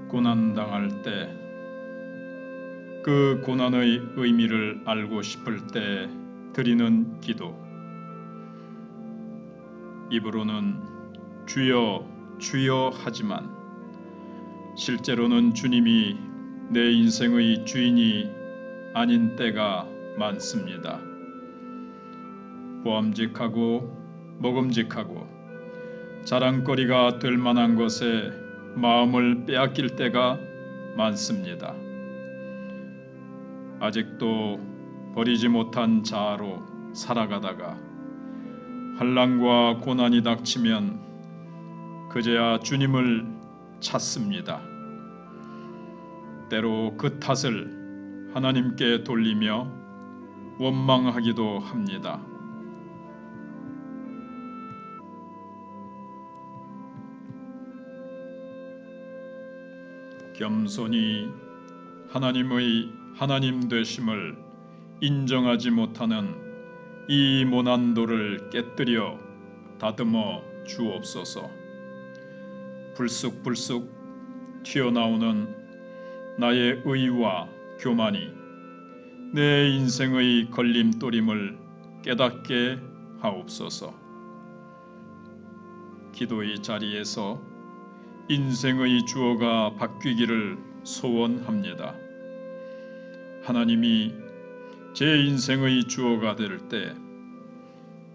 고난당할 때, 그 고난의 의미를 알고 싶을 때 드리는 기도. 입으로는 주여 주여 하지만 실제로는 주님이 내 인생의 주인이 아닌 때가 많습니다. 보암직하고 먹음직하고 자랑거리가 될 만한 것에 마음을 빼앗길 때가 많습니다. 아직도 버리지 못한 자아로 살아가다가 환난과 고난이 닥치면 그제야 주님을 찾습니다. 때로 그 탓을 하나님께 돌리며 원망하기도 합니다. 겸손히 하나님의 하나님 되심을 인정하지 못하는 이 모난도를 깨뜨려 다듬어 주옵소서. 불쑥불쑥 튀어나오는 나의 의와 교만이 내 인생의 걸림돌임을 깨닫게 하옵소서. 기도의 자리에서 인생의 주어가 바뀌기를 소원합니다. 하나님이 제 인생의 주어가 될 때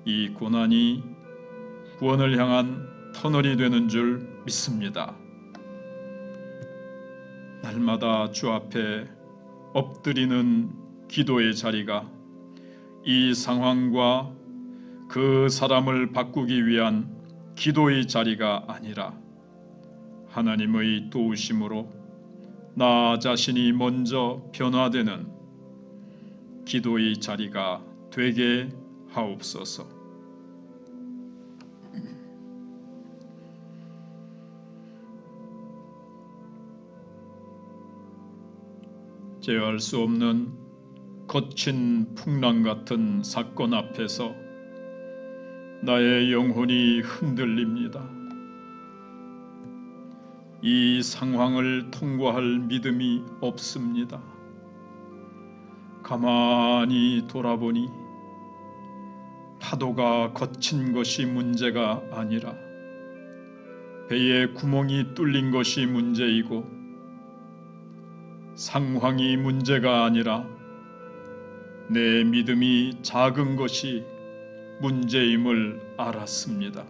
이 고난이 구원을 향한 터널이 되는 줄 믿습니다. 날마다 주 앞에 엎드리는 기도의 자리가 이 상황과 그 사람을 바꾸기 위한 기도의 자리가 아니라 하나님의 도우심으로 나 자신이 먼저 변화되는 기도의 자리가 되게 하옵소서. 제어할 수 없는 거친 풍랑 같은 사건 앞에서 나의 영혼이 흔들립니다. 이 상황을 통과할 믿음이 없습니다. 가만히 돌아보니 파도가 거친 것이 문제가 아니라 배에 구멍이 뚫린 것이 문제이고 상황이 문제가 아니라 내 믿음이 작은 것이 문제임을 알았습니다.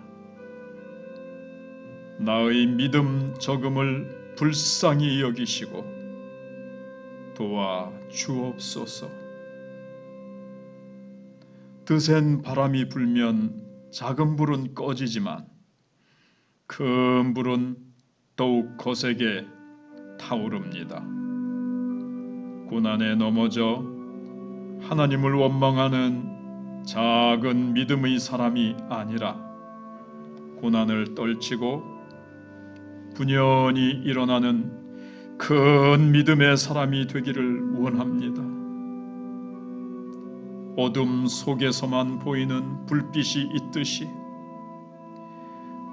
나의 믿음 적음을 불쌍히 여기시고 도와 주옵소서. 드센 바람이 불면 작은 불은 꺼지지만 큰 불은 더욱 거세게 타오릅니다. 고난에 넘어져 하나님을 원망하는 작은 믿음의 사람이 아니라 고난을 떨치고 분연히 일어나는 큰 믿음의 사람이 되기를 원합니다. 어둠 속에서만 보이는 불빛이 있듯이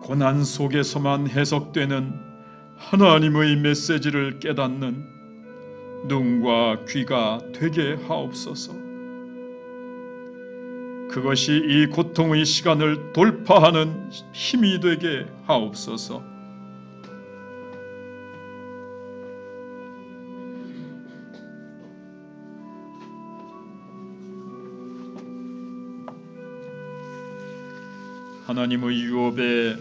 고난 속에서만 해석되는 하나님의 메시지를 깨닫는 눈과 귀가 되게 하옵소서. 그것이 이 고통의 시간을 돌파하는 힘이 되게 하옵소서. 하나님의 유업에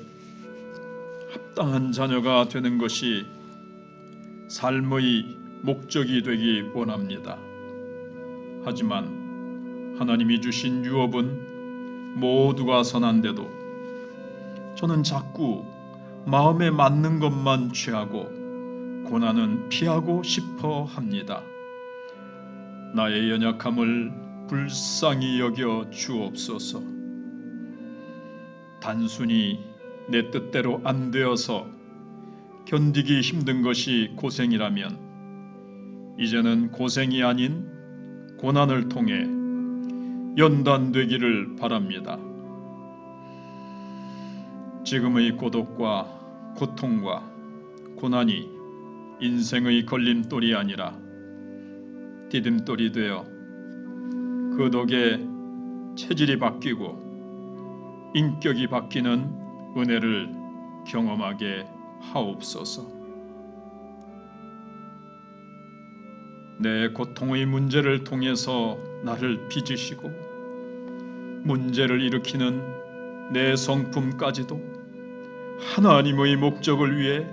합당한 자녀가 되는 것이 삶의 목적이 되기 원합니다. 하지만 하나님이 주신 유업은 모두가 선한데도 저는 자꾸 마음에 맞는 것만 취하고 고난은 피하고 싶어 합니다. 나의 연약함을 불쌍히 여겨 주옵소서. 단순히 내 뜻대로 안 되어서 견디기 힘든 것이 고생이라면 이제는 고생이 아닌 고난을 통해 연단되기를 바랍니다. 지금의 고독과 고통과 고난이 인생의 걸림돌이 아니라 디딤돌이 되어 그 덕에 체질이 바뀌고 인격이 바뀌는 은혜를 경험하게 하옵소서. 내 고통의 문제를 통해서 나를 빚으시고 문제를 일으키는 내 성품까지도 하나님의 목적을 위해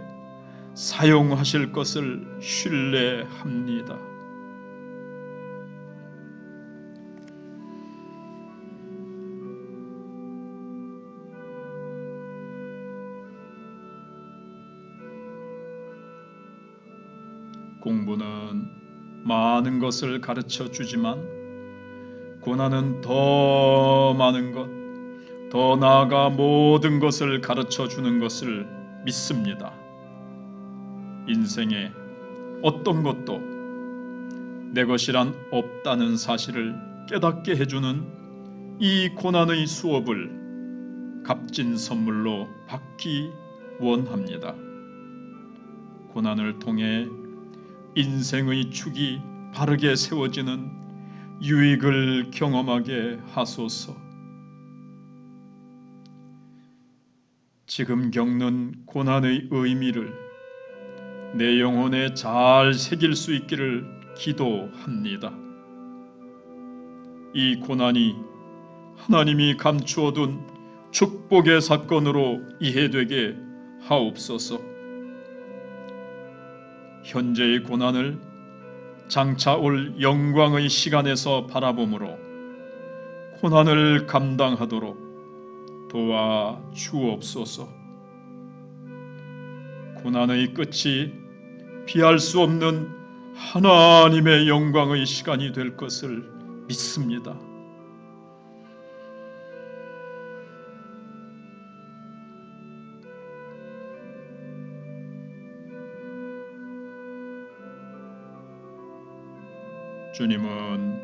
사용하실 것을 신뢰합니다. 공부는 많은 것을 가르쳐 주지만 고난은 더 많은 것, 더 나아가 모든 것을 가르쳐 주는 것을 믿습니다. 인생에 어떤 것도 내 것이란 없다는 사실을 깨닫게 해주는 이 고난의 수업을 값진 선물로 받기 원합니다. 고난을 통해 인생의 축이 바르게 세워지는 유익을 경험하게 하소서. 지금 겪는 고난의 의미를 내 영혼에 잘 새길 수 있기를 기도합니다. 이 고난이 하나님이 감추어둔 축복의 사건으로 이해되게 하옵소서. 현재의 고난을 장차 올 영광의 시간에서 바라보므로 고난을 감당하도록 도와 주옵소서. 고난의 끝이 피할 수 없는 하나님의 영광의 시간이 될 것을 믿습니다. 주님은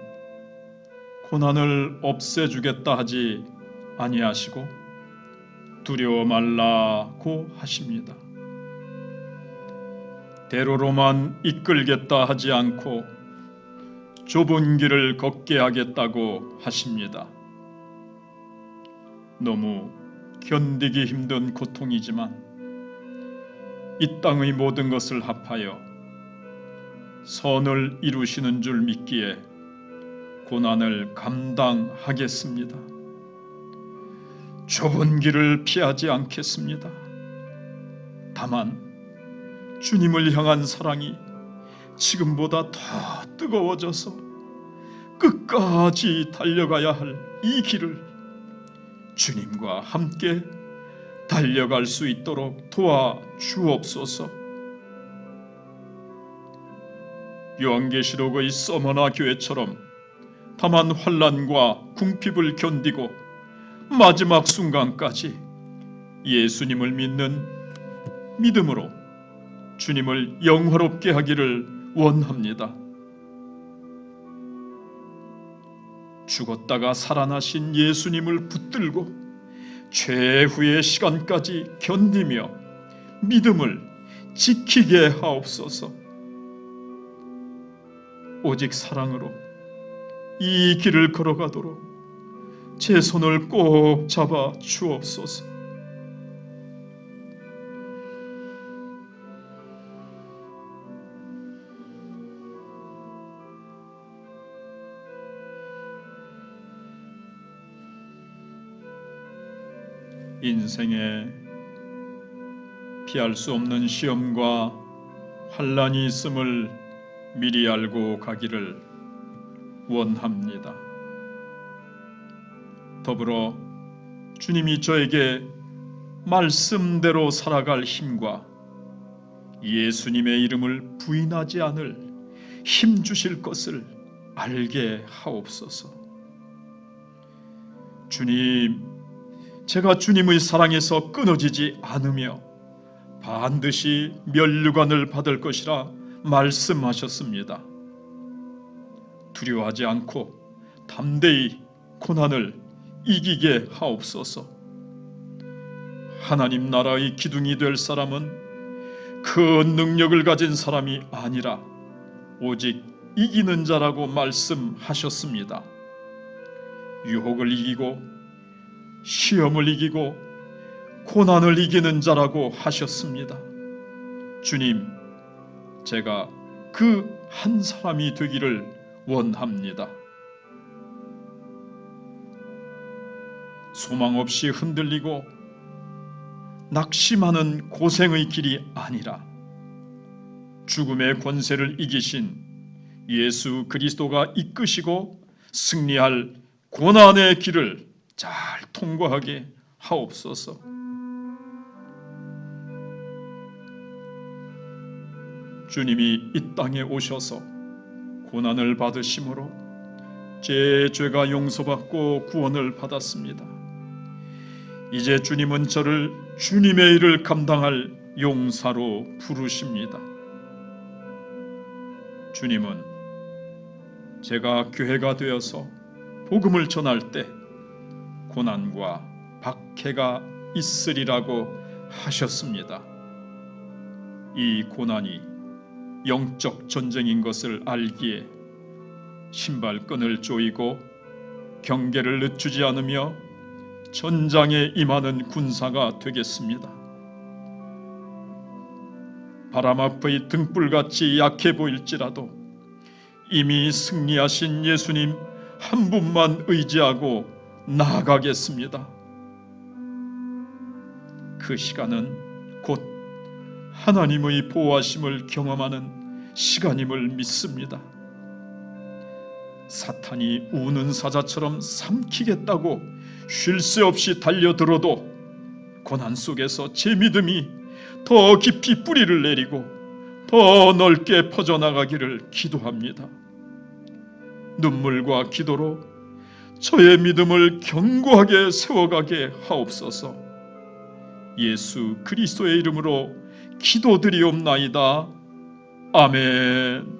고난을 없애주겠다 하지 아니하시고 두려워 말라고 하십니다. 대로로만 이끌겠다 하지 않고 좁은 길을 걷게 하겠다고 하십니다. 너무 견디기 힘든 고통이지만 이 땅의 모든 것을 합하여 선을 이루시는 줄 믿기에 고난을 감당하겠습니다. 좁은 길을 피하지 않겠습니다. 다만 주님을 향한 사랑이 지금보다 더 뜨거워져서 끝까지 달려가야 할 이 길을 주님과 함께 달려갈 수 있도록 도와 주옵소서. 요한계시록의 서머나 교회처럼 다만 환난과 궁핍을 견디고 마지막 순간까지 예수님을 믿는 믿음으로 주님을 영화롭게 하기를 원합니다. 죽었다가 살아나신 예수님을 붙들고 최후의 시간까지 견디며 믿음을 지키게 하옵소서. 오직 사랑으로 이 길을 걸어가도록 제 손을 꼭 잡아 주옵소서. 인생에 피할 수 없는 시험과 환난이 있음을 미리 알고 가기를 원합니다. 더불어 주님이 저에게 말씀대로 살아갈 힘과 예수님의 이름을 부인하지 않을 힘 주실 것을 알게 하옵소서. 주님, 제가 주님의 사랑에서 끊어지지 않으며 반드시 면류관을 받을 것이라 말씀하셨습니다. 두려워하지 않고 담대히 고난을 이기게 하옵소서. 하나님 나라의 기둥이 될 사람은 큰 능력을 가진 사람이 아니라 오직 이기는 자라고 말씀하셨습니다. 유혹을 이기고 시험을 이기고 고난을 이기는 자라고 하셨습니다. 주님, 제가 그 한 사람이 되기를 원합니다. 소망 없이 흔들리고 낙심하는 고생의 길이 아니라 죽음의 권세를 이기신 예수 그리스도가 이끄시고 승리할 고난의 길을 잘 통과하게 하옵소서. 주님이 이 땅에 오셔서 고난을 받으심으로 제 죄가 용서받고 구원을 받았습니다. 이제 주님은 저를 주님의 일을 감당할 용사로 부르십니다. 주님은 제가 교회가 되어서 복음을 전할 때 고난과 박해가 있으리라고 하셨습니다. 이 고난이 영적 전쟁인 것을 알기에 신발끈을 조이고 경계를 늦추지 않으며 전장에 임하는 군사가 되겠습니다. 바람 앞의 등불같이 약해 보일지라도 이미 승리하신 예수님 한 분만 의지하고 나아가겠습니다. 그 시간은 곧 하나님의 보호하심을 경험하는 시간임을 믿습니다. 사탄이 우는 사자처럼 삼키겠다고 쉴 새 없이 달려들어도 고난 속에서 제 믿음이 더 깊이 뿌리를 내리고 더 넓게 퍼져나가기를 기도합니다. 눈물과 기도로 저의 믿음을 견고하게 세워가게 하옵소서. 예수 그리스도의 이름으로 기도드리옵나이다. 아멘.